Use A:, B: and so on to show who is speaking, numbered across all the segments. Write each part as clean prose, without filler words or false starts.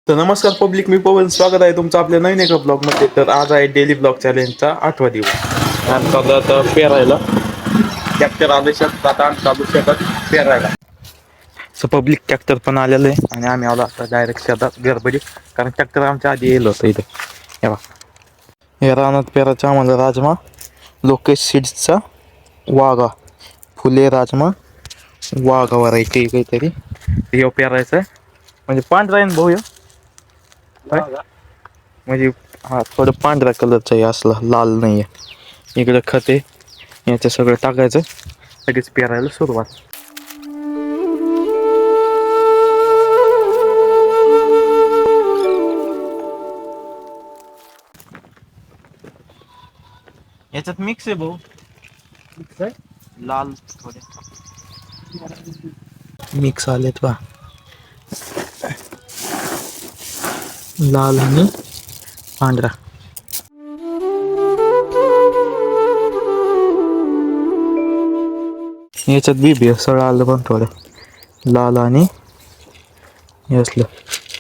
A: तर नमस्कार पब्लिक, मी पवन स्वागत आहे तुमचं आपल्या नवीन एका ब्लॉगमध्ये. तर आज आहे डेली ब्लॉग चॅलेंजचा 8वा दिवस. आणि चालू आता पेरायला ट्रॅक्टर आदेशात आता चालू शेतात पेरायला. सो पब्लिक ट्रॅक्टर पण आलेलं आहे आणि आम्ही आलो आता डायरेक्ट शेतात गडबडीत, कारण ट्रॅक्टर आमच्या आधी येईल होतं इथे. हे बघा, हे रानात पेरायचा आम्हाला राजमा लोकेश सीड्सचा वाघा फुले राजमा वाघा व्हरायटी काहीतरी हे पेरायचं आहे. म्हणजे पांढरा आहे ना भाऊ, म्हणजे हा थोडं पांढऱ्या कलरचा आहे, असला लाल नाही आहे. इकडं खते याचं सगळं टाकायचं, लगेच पेरायला सुरुवात. याच्यात मिक्स आहे भाऊ, मिक्स आहे लाल थोडे मिक्स आलेत पहा, लाल आणि पांढरा. याच्यात बी भेसळ आलं पण थोडं लाल आणि हे असलं.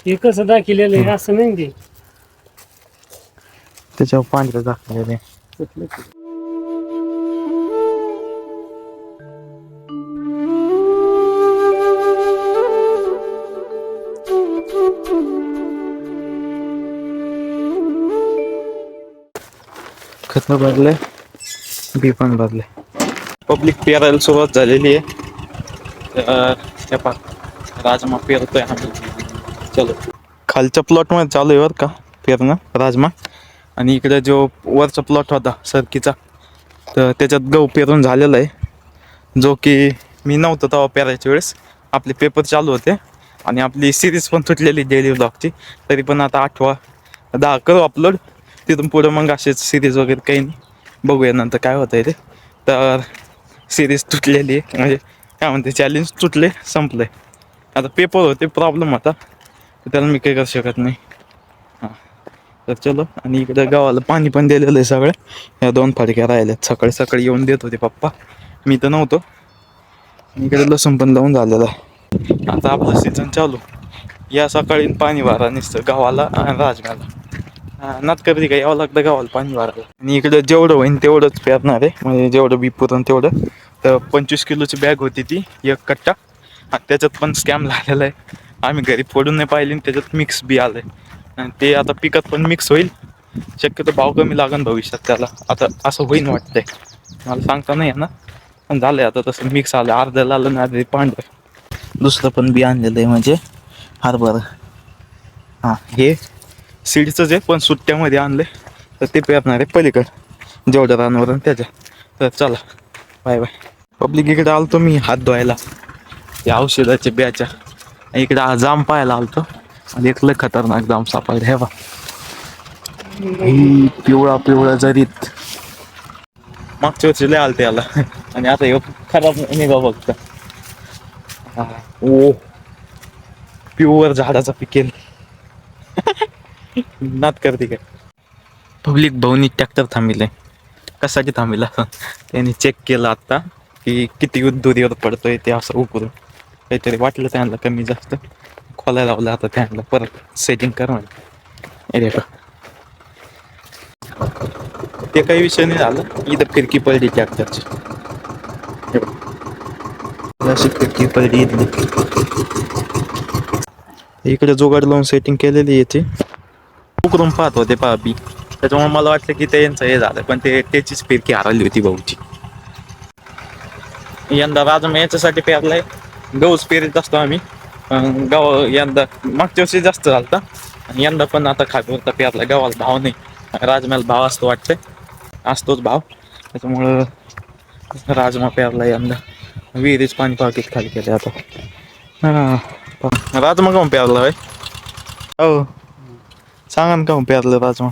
B: हे कसं दाखिलेलं आहे असं नाही ते,
A: त्याच्यावर पांढरं दाखवलेलं आहे. खत भरले, बी पण भरले. पब्लिक पेरायला सुरुवात झालेली आहे. राजमा पेरतोय आम्ही. चलो, खालच्या प्लॉट मध्ये चालू आहे बरं का पेरणं राजमा. आणि इकडे जो वरचा प्लॉट होता सरकीचा, तर त्याच्यात गहू पेरून झालेला आहे, जो की मी नव्हतो तेव्हा पेरायच्या वेळेस. आपले पेपर चालू होते आणि आपली सिरीज पण तुटलेली डेली ब्लॉगची. तरी पण आता 8वा-10 करू अपलोड. तिथून पुढं मग असेच सिरीज वगैरे काही नाही, बघूया नंतर काय होतं आहे ते. तर सिरीज तुटलेली आहे, म्हणजे काय म्हणते, चॅलेंज तुटले, संपले. आता पेपर होते, प्रॉब्लेम होता, त्याला मी काही करू शकत नाही. हां, तर चलो. आणि इकडं गावाला पाणी पण दिलेलं आहे सगळं. या 2 फडक्या राहिल्यात, सकाळी सकाळी येऊन देत होते पप्पा, मी तर नव्हतो. इकडे लसूण पण लावून झालेलं आहे. आता आपलं सीझन चालू. या सकाळी पाणी भरा नुसतं गावाला आणि राजम्याला. नात कधी काय यावं लागतं गावाला पाणी भरायला. आणि इकडं जेवढं होईन तेवढंच पेरणार आहे, म्हणजे जेवढं बी पुरण तेवढं. तर 25 किलोची बॅग होती ती, 1 कट्टा. त्याच्यात पण स्कॅम झालेला आहे. आम्ही घरी फोडून नाही पाहिली, त्याच्यात मिक्स बी आलं आहे. आणि ते आता पिकात पण मिक्स होईल. शक्यतो भाव कमी लागेल भविष्यात त्याला, आता असं होईन वाटतंय, मला सांगता नाही ना. पण झालं आहे आता तसं, मिक्स आलं, अर्ध्याला आलं ना अर्धे पांढरं. दुसरं पण बी आणलेलं आहे, म्हणजे हरभरा. हां, हे सीडचंच आहे, पण सुट्ट्यामध्ये आणलं. तर ते पेरणार आहे पलीकडं जेवढ्या रानवर त्याच्या. तर चला, बाय बाय. पब्लिक इकडे आलतो मी हात धुवायला, या औषधाच्या ब्याच्या. इकडे जाम पाहायला आलतो आणि एक लय खतरनाक जाम सापडले. हे बा, पिवळा पिवळा जरीत. मागच्या वर्षी लय आलते याला, आणि आता हे खराब निघा फक्त. ओ, प्युअर झाडाचा पिकेल. नात करते काय पब्लिक. भाऊनी ट्रॅक्टर थांबिले. कशासाठी थांबिला त्यांनी चेक केलं आता, की किती दुरीवर पडतोय ते असं उकरून. काहीतरी वाटलं त्यांना कमी जास्त, खोलायला लावलं आता त्यांना, परत सेटिंग कर म्हणे. ते काही विषय नाही झालं. इथं फिरकी पडली ट्रॅक्टरची, अशी फिरकी पडली इथली. इकडे जुगाड लावून सेटिंग केलेली याची. उकरून पाहत होते पहा बी, त्याच्यामुळे मला वाटलं की त्यांचं हे झालं, पण त्याचीच फिरकी हरवली होती भाऊची. यंदा राजमा याच्यासाठी पेरलाय, गहूच पेरीत असतो आम्ही. गहू यंदा मागच्या वर्षी जास्त झालता, आणि यंदा पण आता खातवरता पेरला. गव्हाला भाव नाही, राजम्याला भाव असतो वाटतं, असतोच भाव. त्याच्यामुळं राजमा पेरला यंदा. विहिरीच पाणी पाकीट खाली केले आता. हां, राजमा काऊन पेरला होय? हो, सांगा ना काऊन पेरलं राजमा?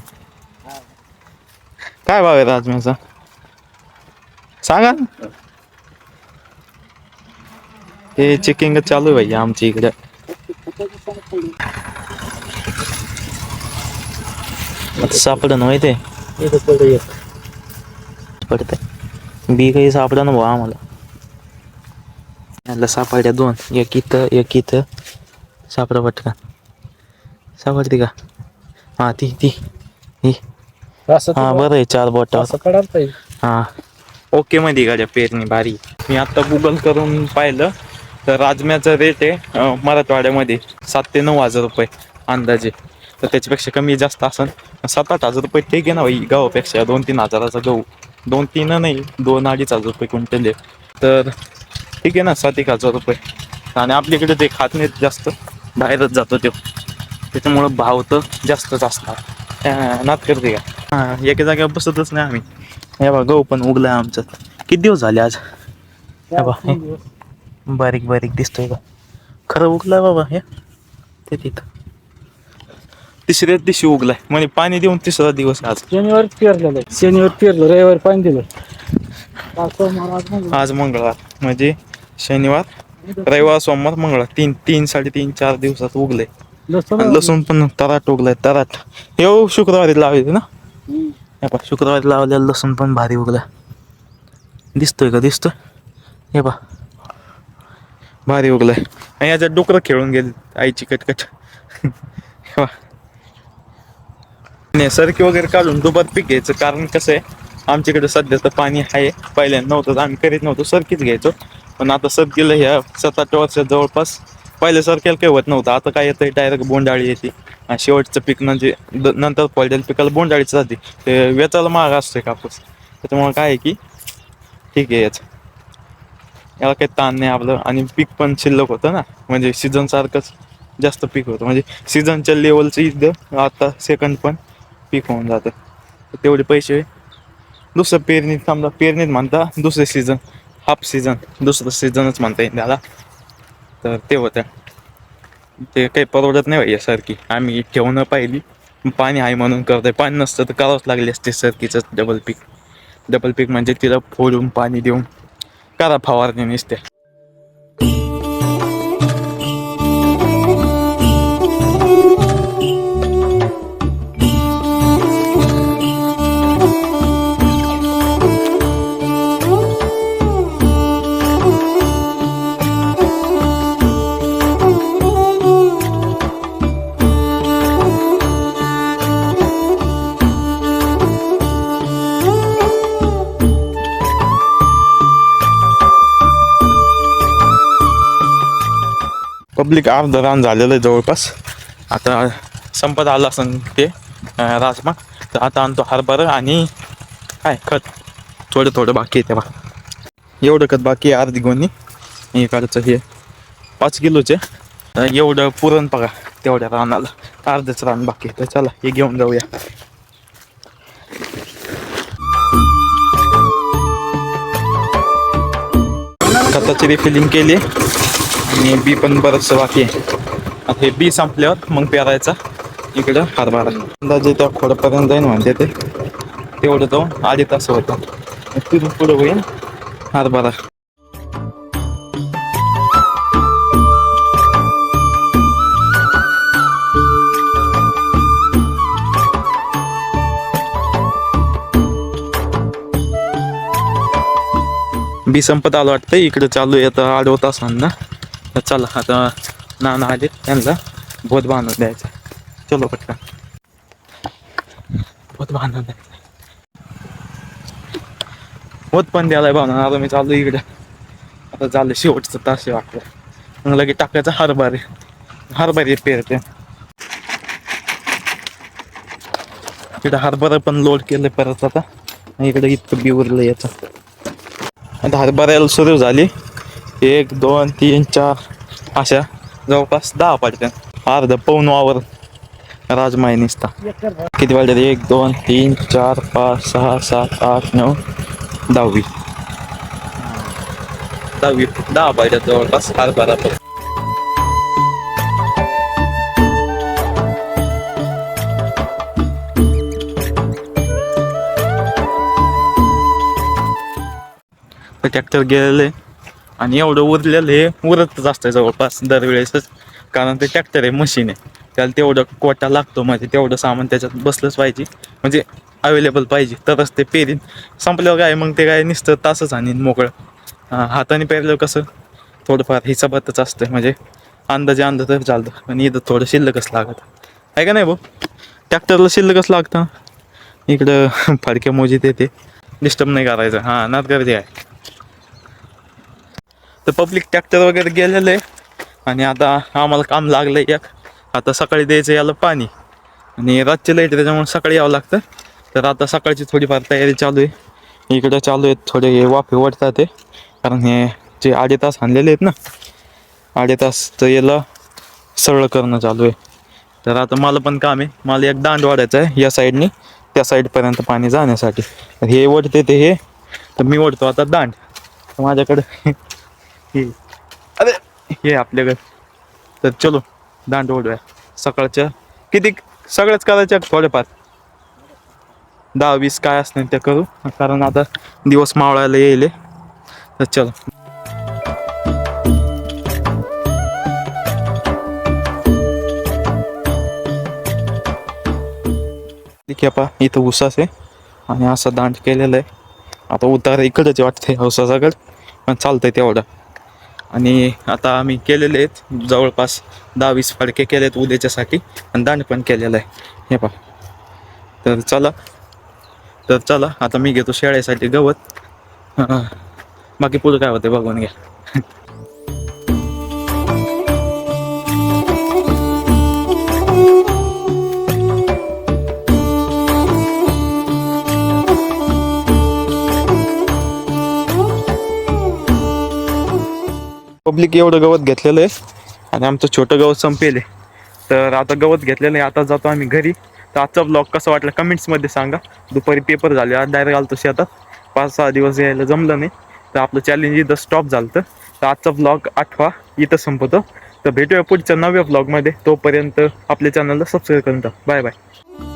A: काय भाव आहे राजम्याचा सांगा ना. हे चेकिंग चालू आहे भैया आमच्या इकडे. सापड नव्हे ते पडतंय बी, काही सापडा ना भाऊ आम्हाला. याला सापड्या 2, एक इथं एक इथं. सापडा पटकन, सावरती का? हा ती ही
B: असं
A: हा बरं आहे 4 बोट.
B: असं पडायला पाहिजे.
A: हा ओके मध्ये गाड्या पेरणी भारी. मी आता गुगल करून पाहिलं तर राजम्याचा रेट आहे मराठवाड्यामध्ये 7,000 ते 9,000 रुपये अंदाजे. तर त्याच्यापेक्षा कमी जास्त असेल 7,000-8,000 रुपये ठीक आहे ना भाई. गव्हापेक्षा 2-3 हजाराचा गहू 2-3 नाही 2-2,500 रुपये क्विंटल आहे. तर ठीक आहे ना 7,000-1,000 रुपये. आणि आपल्याकडे ते खात नाहीत जास्त, बाहेरच जातो तो, त्याच्यामुळं भाव तर जास्तच असणार. नात करते का? हां एका जागेवर बसतच नाही आम्ही. हे बा गहू पण उगला आमचं. किती दिवस झाले आज? हे बा हे बारीक बारीक दिसतोय का? खरं उगलाय बाबा हे ते तिथं. तिसऱ्याच दिवशी उगलाय म्हणजे पाणी देऊन 3रा दिवस आज.
B: शनिवारी पेरलेलं आहे. शनिवारी पेरलं, रविवारी पाणी दिलं.
A: आज मंगळवार म्हणजे शनिवार रविवार सोमवार मंगळवार 3-3, 3.5-4 दिवसात उगले. लसूण पण तराट उगलाय तराट. हे शुक्रवारी लावायचे ना? हे पा शुक्रवारी लावलेलं लसूण पण भारी उगला. दिसतोय का? दिसतोय हे पा भारी उगलाय. आणि याच्यात डुकरं खेळून गेले आईची कटकट. सरकी वगैरे काढून दुबार पीक घ्यायचं. कारण कसं आहे आमच्याकडे सध्या तर पाणी आहे. पहिल्यांदा नव्हतं आम्ही करीत नव्हतो, सरकीच घ्यायचो. पण आता सरकीला ह्या 7-8 वर्षात जवळपास पहिल्या सरकेला काही होत नव्हतं. आता काय येतं डायरेक्ट बोंडाळी येते. आणि शेवटचं पीक म्हणजे नंतर पडलेलं पिकाला बोंडाळीच जाते. ते वेचायला महाग असतोय कापूस. त्याच्यामुळे काय आहे की ठीक आहे याचं, याला काही ताण नाही आपलं. आणि पीक पण शिल्लक होतं ना, म्हणजे सीझन सारखंच जास्त पीक होतं. म्हणजे सीझनच्या लेवलचं इथं आता सेकंड पण पीक होऊन जातं. तेवढे पैसे दुसरं पेरणीत समजा पेरणीत म्हणता दुसरे सीझन, हाफ सीझन, दुसरं सीझनच म्हणता येईल त्याला. तर ते होतं ते काही परवडत नाही भाई सारखी. आम्ही ठेवणं पाहिली, पाणी आहे म्हणून करतोय. पाणी नसतं तर करावंच लागले असते सरकीचं डबल पीक. डबल पीक म्हणजे तिला फोडून पाणी देऊन करा फवारणी नसते. पब्लिक अर्ध रान झालेलं आहे जवळपास. आता संपत आलं असं ते राजमा. तर आता आणतो हरभरा आणि काय खत थोडं बाकी आहे तेव्हा. एवढं खत बाकी आहे अर्धी गोणी. इकडचं हे 5 किलोचे. एवढं पुरण बघा तेवढ्या रानाला. अर्धच रान बाकी. तर चला हे घेऊन जाऊया. खताची रिफिलिंग केली आणि बी पण बरंचसं बाकी आहे. आता हे बी संपल्यावर मग पेरायचा इकडं हरभरा. अंदाजे त्या खोडपर्यंत जाईन म्हणते ते, तेवढं जाऊन 2.5 तास होतं. तिथून पुढं होईल हरभरा. बी संपत आलं वाटतं. इकडं चालू आहे आता 8 तास ना. तर चला आता नाना आले त्यांना भोत बांधून द्यायचा. चलो पटकन भोत बांधून द्यायचा. भोत पण द्यायला बांधून आता मी चालू इकडं. आता झालं शेवटचं तास आहे वाटलं. मग लगेच टाकायचं हरभरे पेरते. इकडं हरभरा पण लोड केलं परत आता. इकडं इतकं बी उरलं याचं. आता हरभऱ्याला सुरू झाली 1, 2, 3, 4 अशा जवळपास 10 पडत्यात. अर्ध पाऊण वावर राजमा आहे निसता. किती वाजले? 1, 2, 3, 4, 5, 6, 7, 8, 9, 10वी 10 पडत्यात जवळपास हरभरा. ट्रॅक्टर गेलेलं आहे आणि एवढं उरलेलं हे उरतच असतं जवळपास दरवेळेसच. कारण ते ट्रॅक्टर आहे, मशीन आहे, त्याला तेवढं कोटा लागतो. म्हणजे तेवढं सामान त्याच्यात बसलंच पाहिजे, म्हणजे अवेलेबल पाहिजे तरच ते पेरीन. संपल्यावर काय मग ते काय नुसतं तासच आणि मोकळं. हाताने पेरल्यावर कसं थोडंफार हिसाबातच असतं, म्हणजे अंदाजे आणलं तर चालतं. पण इथं थोडं शिल्लकच लागत. आहे का नाही भाऊ? ट्रॅक्टरला शिल्लकच लागतं. इकडं फडक्या मोजीत येते, डिस्टर्ब नाही करायचं. हां नात गर्दी आहे. तर पब्लिक ट्रॅक्टर वगैरे गेलेलं आहे आणि आता आम्हाला काम लागलं आहे एक. आता सकाळी द्यायचं याला पाणी आणि रातची लाईट त्याच्यामुळे सकाळी यावं लागतं. तर आता सकाळची थोडीफार तयारी चालू आहे. इकडं चालू आहेत थोडे हे वाफे वाटतात ते, कारण हे जे 2.5 तास आणलेले आहेत ना, 2.5 तास तर याला सरळ करणं चालू आहे. तर आता मला पण काम आहे. मला एक दांड वाढायचं आहे या साईडनी त्या साईडपर्यंत पाणी जाण्यासाठी. तर हे ओढते ते हे, तर मी ओढतो आता दांड. तर माझ्याकडं हे अरे हे आपल्याकडे. तर चलो दांड ओढूया. सकाळच्या किती सगळ्याच करायच्या थोडेफार 10-20 काय असणार ते करू, कारण आता दिवस मावळायला येईल. तर चलो. ठीक आहे पा, इथं उसास आहे आणि असा दांड केलेला आहे. आता उतार इकडंच वाटते उसासाकडं, पण चालतंय तेवढं. आणि आता आम्ही केलेले आहेत जवळपास 10-20 फडके केले आहेत उद्याच्यासाठी आणि दांड पण केलेलं आहे हे पा. तर चला आता मी घेतो शेळ्यासाठी गवत. बाकी पुढं काय होते बघून घ्या. पब्लिक एवढं गवत घेतलेलं आहे आणि आमचं छोटं गवत संपेल आहे. तर आता गवत घेतलेलं आहे, आता जातो आम्ही घरी. तर आजचा ब्लॉग कसा वाटला कमेंट्समध्ये सांगा. दुपारी पेपर झाले, आज डायरेक्ट आलतो शेतात. 5-6 दिवस यायला जमलं नाही, तर आपलं चॅलेंज इथं स्टॉप झालं. तर आजचा ब्लॉग 8वा इथं संपतो. तर भेटूया पुढच्या 9व्या ब्लॉगमध्ये. तोपर्यंत आपल्या चॅनलला सबस्क्राईब करून टाका. Bye bye.